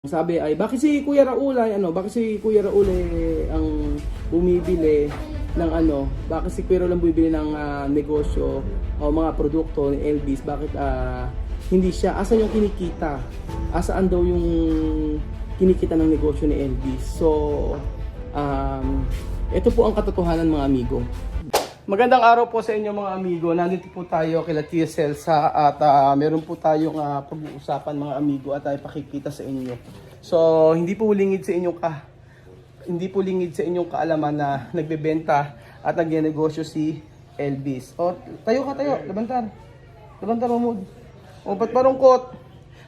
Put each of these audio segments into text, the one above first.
Sabi ay bakit si Kuya Raul ay bakit si Kuya Raul ang bumibili ng bakit si Kuya Raul ang bumibili ng negosyo o mga produkto ni Elvis, bakit hindi siya, asan yung kinikita, asaan daw yung kinikita ng negosyo ni Elvis. So ito po ang katotohanan, mga amigo. Magandang araw po sa inyo, mga amigo. Nandito po tayo kila Tia Celsa at meron po tayong pag-uusapan, mga amigo, at pakikita sa inyo. So, hindi po lingid sa inyong kaalaman na nagbebenta at nagnenegosyo si Elvis. O, tayo. Labantar. Labantar, Mahmud. O, ba't malungkot?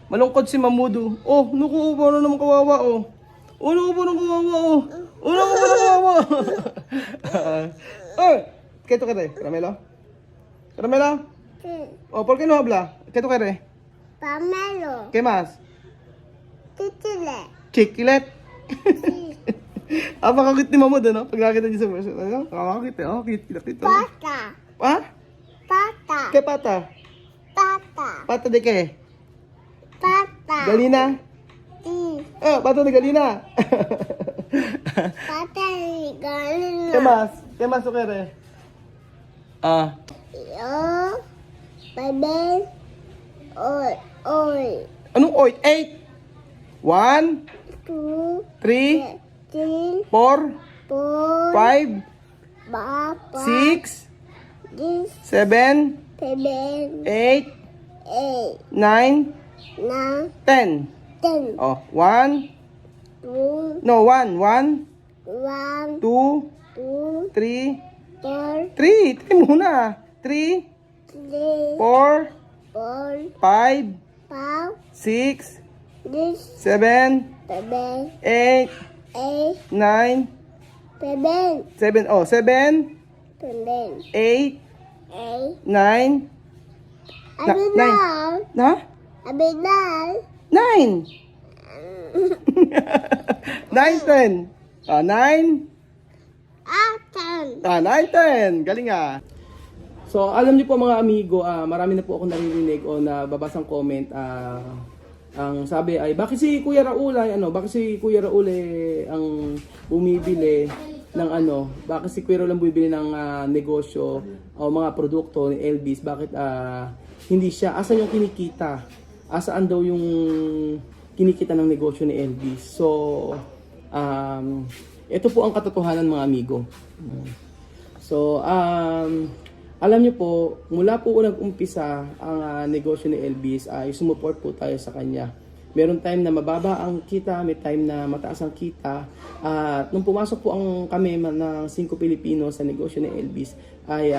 Malungkot si Mahmud. Oh, naku, paano naman kawawa, oh. Oh, naku, paano kawawa, oh. Oh, naku, paano kawawa. ¿Qué tú quieres? ¿Caramelo? ¿Caramelo? Sí. ¿O por qué no habla? ¿Qué tú quieres? Pamelo. ¿Qué más? Titile. Chikilet? Sí. Pakakit ni Mahmud, ano? Pag nakita niyo sa version, ano? Pakakit, oh. Kita. Pata. Ha? Pata. ¿Qué pata? Pata. ¿Pata de qué? Pata. ¿Galina? Sí. Pata de galina. Pata de galina. ¿Qué más? ¿Qué más tú quieres? Yo. Bebé. Hoy. Anong oit? 8? 1, 2. 3, 3. 4, 4. 5, Papa. 6, 7. 7, 8, 8. 9, 9. 10. 10. Oh, 1, 2. no, 1, 1, 2, 1. 2. 3, 4. 3 muna. 3, 3. 4, 4. 5, 5. 6, 6. 7, 7. 8, 8. 9, 7. 7, oh, 7, 7. 8, 8. 9, Abidal. na? Abidal. 9. 9, 10. 9. Atan. 9, 10. Galing ah. So, alam niyo po, mga amigo, marami na po ako naririnig o nababasang comment. Ang sabi ay bakit si Kuya Raul ay bakit si Kuya Raul ang bumibili ng bakit si Kuya Raul ang bumibili ng negosyo o mga produkto ni Elvis, bakit hindi siya, asan yung kinikita, asaan daw yung kinikita ng negosyo ni Elvis. So, ito po ang katotohanan, mga amigo. So, alam niyo po, mula po nag-umpisa ang negosyo ni Elvis ay sumuport po tayo sa kanya. Meron time na mababa ang kita, may time na mataas ang kita. At nung pumasok po kami ng 5 Pilipino sa negosyo ni Elvis, ay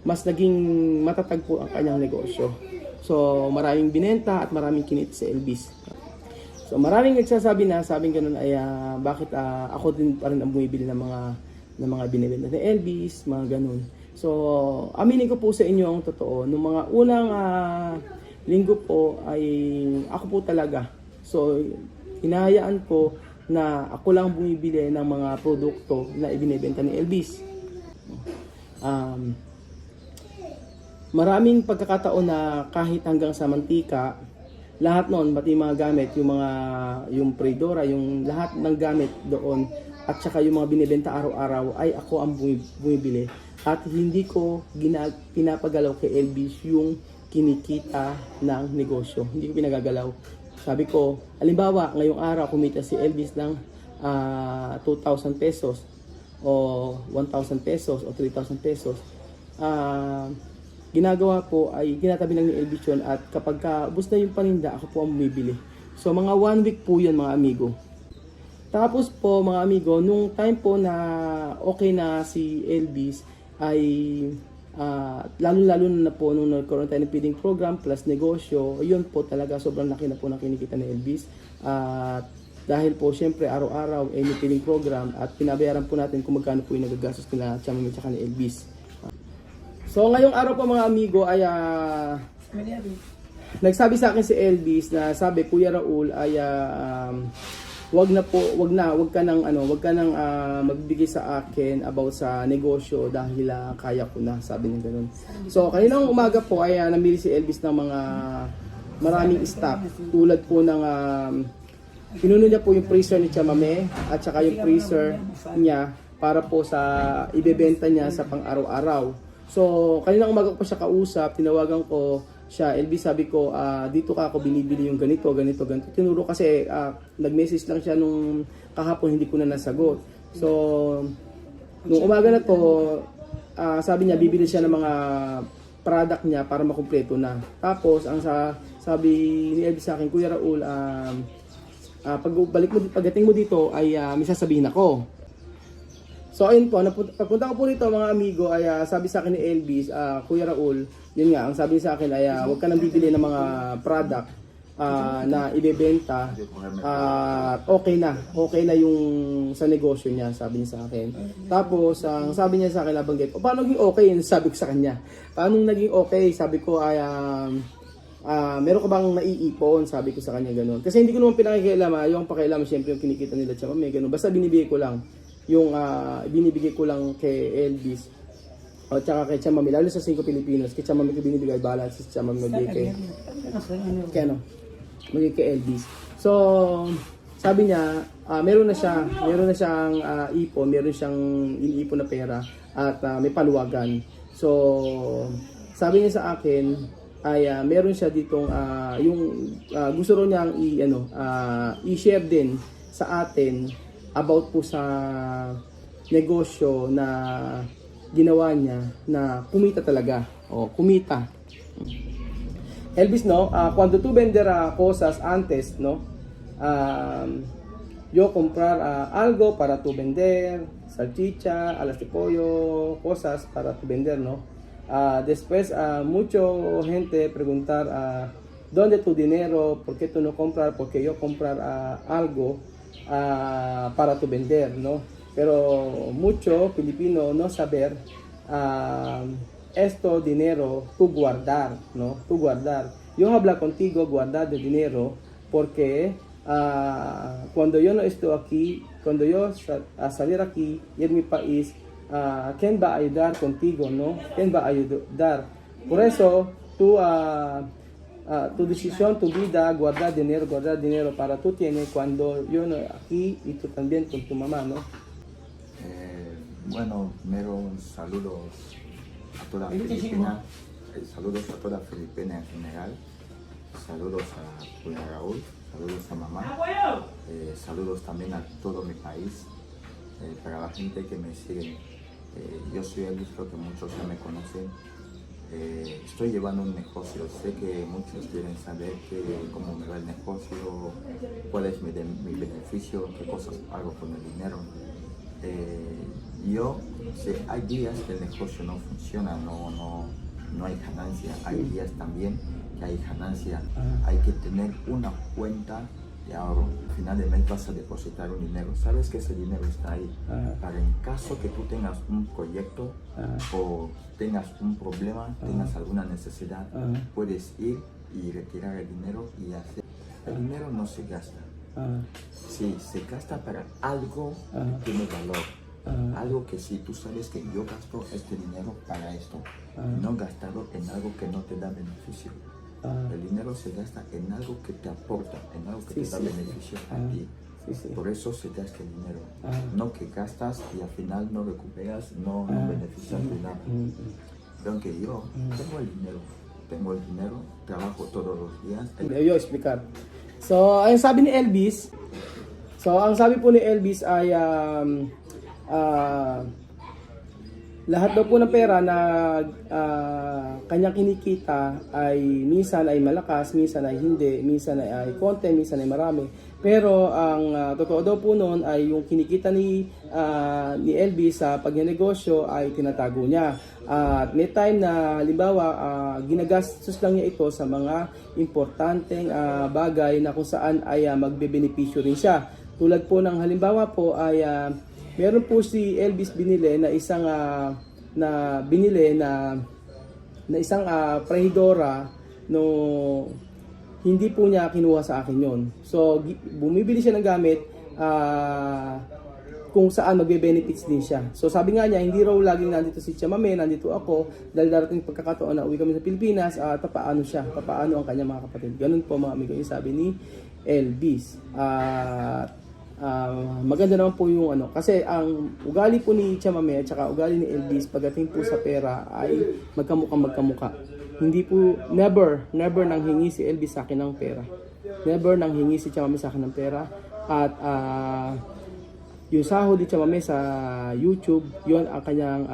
mas naging matatag po ang kanyang negosyo. So, maraming binenta at maraming kinita si Elvis. So, maraming nagsasabi na, sabing ganun ay bakit ako din pa rin ang bumibili ng mga binibenta ni Elvis, mga ganun. So, aminin ko po sa inyo ang totoo. Nung mga unang linggo po ay ako po talaga. So, hinahayaan ko na ako lang bumibili ng mga produkto na ibinebenta ni Elvis. Maraming pagkakataon na kahit hanggang sa mantika, lahat noon, pati mga gamit, yung Predora, yung lahat ng gamit doon, at saka yung mga binibenta araw-araw, ay ako ang bumibili. At hindi ko pinapagalaw kay Elvis yung kinikita ng negosyo. Hindi ko pinagagalaw. Sabi ko, halimbawa, ngayong araw kumita si Elvis ng 2,000 pesos o 1,000 pesos o 3,000 pesos. Ginagawa po ay ginatabi lang ni Elvis yun, at kapag ubos na yung paninda, ako po ang bumibili. So mga 1 week po yun, mga amigo. Tapos po, mga amigo, nung time po na okay na si Elvis, ay lalo-lalo na po nung nagkaroon tayo ng feeding program plus negosyo, yun po talaga sobrang laki na po na kinikita ni Elvis. At dahil po syempre araw-araw ay may feeding program at pinabayaran po natin kung magkano po yung nagagastos nila Chama at ni Elvis. So ngayong araw po, mga amigo, ay nagsabi sa akin si Elvis na sabi, Kuya Raul ay wag ka nang magbigay sa akin about sa negosyo dahil kaya ko na, sabi niya ganoon. So kaninang umaga po ay namili si Elvis ng mga maraming stock. Tulad po ng pinuno niya po yung freezer ni Chamame at saka yung freezer niya para po sa ibebenta niya sa pang-araw-araw. So, kanina umaga ko pa siya kausap, tinawagan ko siya, LB, sabi ko, dito ka ako binibili yung ganito. Tinuro kasi nag-message lang siya nung kahapon, hindi ko na nasagot. So, nung umaga na to, sabi niya, bibili siya ng mga product niya para makumpleto na. Tapos, sabi ni LB sa akin, Kuya Raul, pagdating mo dito ay may sasabihin ako. So ayun po, pagpunta ko po dito mga amigo ay sabi sa akin ni Elvis, Kuya Raul, yun nga, ang sabi sa akin ay huwag ka nang bibili ng mga product na ibebenta okay na yung sa negosyo niya, sabi niya sa akin. Tapos ang sabi niya sa akin, nabanggit, paano naging okay? Sabi ko sa kanya, paano naging okay? Sabi ko ay meron ka bang naiipon? Sabi ko sa kanya ganun. Kasi hindi ko naman pinakikialaman, yung pakialaman syempre yung kinikita nila siya, may ganun. Basta binibigay ko lang yung binibigay ko lang kay Elvis o tsaka kay Chamame, lalo sa 5 Pilipinos. Kay Chamame ko binibigay balance, si Chamame magbigay kay Elvis. So sabi niya meron na siyang ipon, meron siyang iniipon na pera at may paluwagan. So sabi niya sa akin ay meron siya ditong yung gusto ro niyang i-share din sa atin about po sa negosyo na ginawa niya na kumita talaga. Kumita. Elvis, no? Cuando tú vender cosas antes, no? Yo comprar algo para tu vender, salchicha, alas de pollo, cosas para tu vender, no? Después, mucho gente preguntar, ¿dónde tu dinero? ¿Por qué tú no comprar? Porque yo comprar algo para tu vender, ¿no? Pero mucho Filipino no saber esto dinero tu guardar, ¿no? Tu guardar. Yo hablar contigo guardar de dinero porque cuando yo no estoy aquí, cuando yo salir aquí y en mi país, ¿quién va a ayudar contigo, no? ¿Quién va a ayudar? Por eso tú tu decisión, tu vida, guardar dinero para tú tienes cuando yo no aquí y tú también con tu mamá, ¿no? Bueno, primero saludos a toda Filipina, saludos a toda Filipina en general, saludos a Kuya Raúl, saludos a mamá, saludos también a todo mi país, para la gente que me sigue. Yo soy Elvis, creo que muchos ya me conocen. Estoy llevando un negocio, sé que muchos quieren saber cómo me va el negocio, cuál es mi beneficio, qué cosas hago con el dinero. Yo sé, hay días que el negocio no funciona, no hay ganancia, hay días también que hay ganancia. Hay que tener una cuenta de ahorro. Al final del mes vas a depositar un dinero, sabes que ese dinero está ahí para en caso que tú tengas un proyecto o tengas un problema, tengas alguna necesidad, puedes ir y retirar el dinero y hacer. El dinero no se gasta. Sí, se gasta para algo que tiene valor. Algo que si tú sabes que yo gasto este dinero para esto, no gastarlo en algo que no te da beneficio. El dinero se gasta en algo que te aporta, en algo que te da beneficio a ti. Por eso se gasta el dinero. No que gastas y al final no recuperas, no beneficias de nada. Aunque yo tengo el dinero, trabajo todos los días. Yo explicar. So, ang sabi ni Elvis, ang sabi po ni Elvis ay lahat daw po ng pera na kanyang kinikita ay minsan ay malakas, minsan ay hindi, minsan ay konti, minsan ay marami. Pero ang totoo daw po noon ay yung kinikita ni Elvis sa pagnenegosyo ay tinatago niya. At may time na halimbawa ginagastos lang niya ito sa mga importanteng bagay na kung saan ay magbebenepisyo rin siya. Tulad po ng halimbawa po ay meron po si Elvis binili na isang isang prehidora no hindi po niya kinuha sa akin yon. So bumibili siya ng gamit kung saan magbe-benefits din siya. So sabi nga niya, hindi raw laging nandito si Chamame, nandito ako, dahil darating pagkakataon na uwi kami sa Pilipinas, papaano siya, papaano ang kanyang mga kapatid. Ganun po mga amigo, yung sabi ni Elvis. Maganda naman po yung ano, kasi ang ugali po ni Chamame at saka ugali ni Elvis pagdating po sa pera ay magkamukha. Hindi po, never nang hingi si Elvis sa akin ng pera. Never nang hingi si Chamame sa akin ng pera. At yung sahod ni Chamame sa YouTube, yun ang kanyang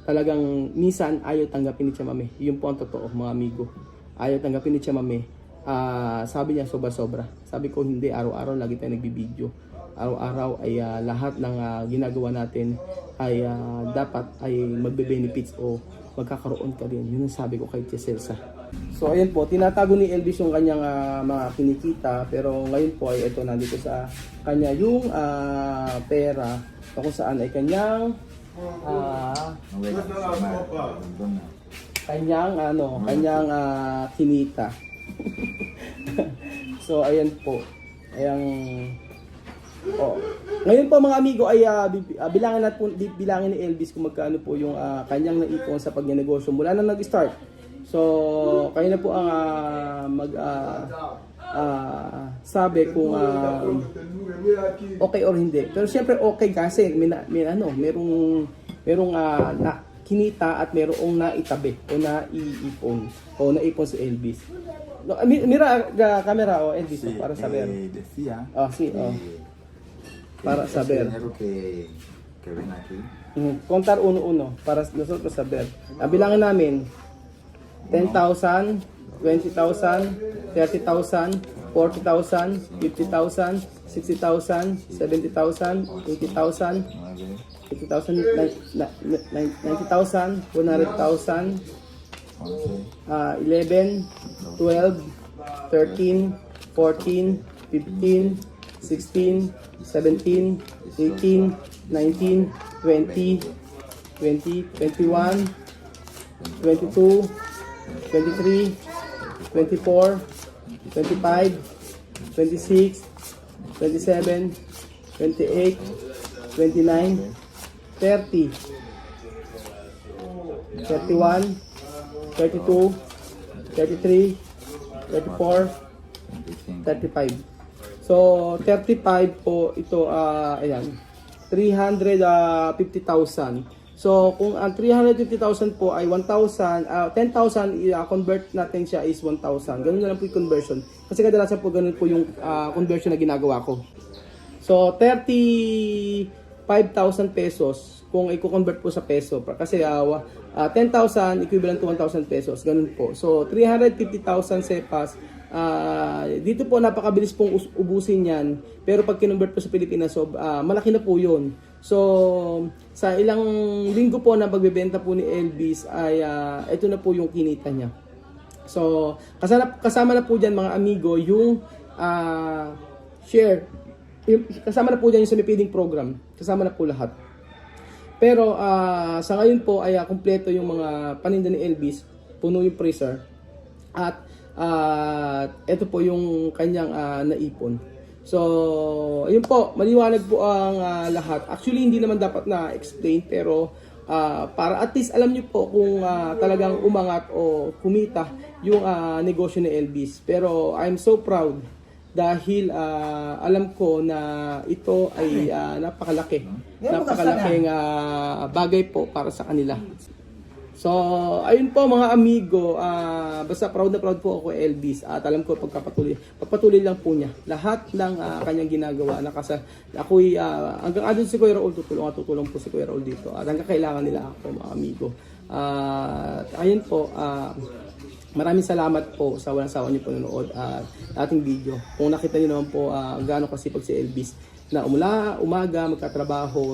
talagang minsan ayaw tanggapin ni Chamame. Yun po ang totoo mga amigo. Ayaw tanggapin ni Chamame. Sabi niya sobra-sobra. Sabi ko hindi, araw-araw lagi tayo nagbibideo. Araw-araw ay lahat ng ginagawa natin ay dapat ay magbe-benefits o magkakaroon ka din. Yun ang sabi ko kay Tia Celsa. So ayan po, tinatago ni Elvis yung kanyang mga kinikita, pero ngayon po ay ito nandito sa kanya yung pera kung saan ay kanyang kanyang kinita. So ayan po. Ngayon po mga amigo ay bilangin ni Elvis kung magkano po yung kanyang naipon sa pagnenegosyo mula nang nag-start. So kayo na po ang sabi kung okay or hindi. Pero siyempre okay kasi merong kinita at merong naitabi o naiipon o naipon si Elvis. Mira camera o Elvis para saber. Decía para saber. Que ven aquí. Contar uno para nosotros saber. Bilangin namin 10,000, 20,000, 30,000, 40,000, 50,000, 60,000, 70,000, 80,000, 80,000, 90,000, 100,000, 11, 12, 13, 14, 15, 16, 17, 18, 19, 20, 21, 22, 23, 24, 25, 26, 27, 28, 29, 30, 31, 32, 33, 34, 35. So 35 po ito ayan 350,000. So kung ang 350,000 po ay 1,000, 10,000 i-convert natin siya is 1,000. Ganun na lang po yung conversion. Kasi kadalasan po ganun po yung conversion na ginagawa ko. So 35,000 pesos kung i-convert po sa peso. Kasi 10,000 equivalent to 1,000 pesos. Ganun po. So 350,000 sepas. Dito po napakabilis pong ubusin yan. Pero pag kinonvert po sa Pilipinas, so, malaki na po yun. So, sa ilang linggo po na pagbebenta po ni Elvis ay ito na po yung kinita niya. So, kasama na po dyan mga amigo yung share. Kasama na po dyan yung sumipiding program. Kasama na po lahat. Pero sa ngayon po ay kumpleto yung mga paninda ni Elvis. Puno yung freezer. At ito po yung kanyang naipon. So, ayun po, maliwanag po ang lahat. Actually, hindi naman dapat na-explain, pero para at least alam niyo po kung talagang umangat o kumita yung negosyo ni Elvis. Pero I'm so proud dahil alam ko na ito ay napakalaking bagay po para sa kanila. So, ayun po mga amigo, basta proud na proud po ako kay Elvis at alam ko pagpatuloy lang po niya lahat ng kanyang ginagawa. Ako'y hanggang adun si Kuya Raul tutulong po si Kuya Raul dito at hanggang kailangan nila ako mga amigo. Ayun po, maraming salamat po sa walang sawa niyo panonood at ating video. Kung nakita niyo naman po gaano kasipag si Elvis na umaga magkatrabaho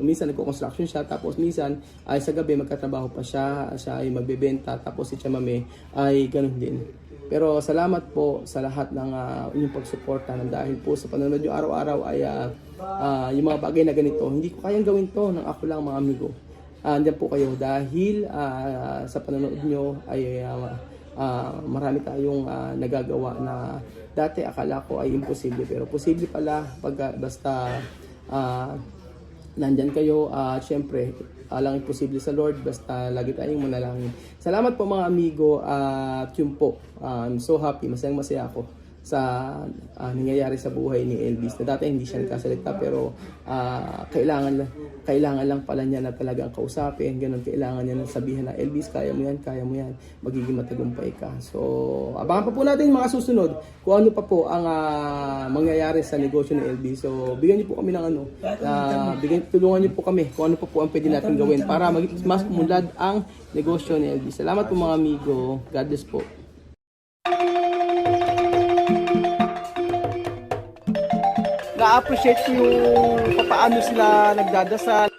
minsan nagko-construction siya, tapos minsan ay sa gabi magkatrabaho pa siya ay magbebenta, tapos si Chamame ay ganun din. Pero salamat po sa lahat ng inyong pagsuporta dahil po sa panonood nyo araw-araw ay yung mga bagay na ganito, hindi ko kayang gawin to ng ako lang mga amigo. Andiyan po kayo dahil sa panonood nyo ay marami tayong nagagawa na dati akala ko ay imposible, pero posible pala pag basta nandyan kayo. Syempre, lang imposible sa Lord, basta lagi tayong manalangin. Salamat po mga amigo, at yun po, I'm so happy, masayang masaya ako sa nangyayari sa buhay ni Elvis, na dati hindi siya nagkasalita, pero kailangan lang pala niya na talagang kausapin, ganun, kailangan niya na sabihin na, Elvis, kaya mo yan, magiging matagumpay ka. So, abangan pa po natin mga susunod kung ano pa po ang mangyayari sa negosyo ni Elvis. So, bigyan niyo po kami ng tulungan niyo po kami kung ano pa po ang pwede natin gawin para mas umunlad ang negosyo ni Elvis. Salamat po mga amigo. God bless po. Na-appreciate ko yung paano sila nagdadasal.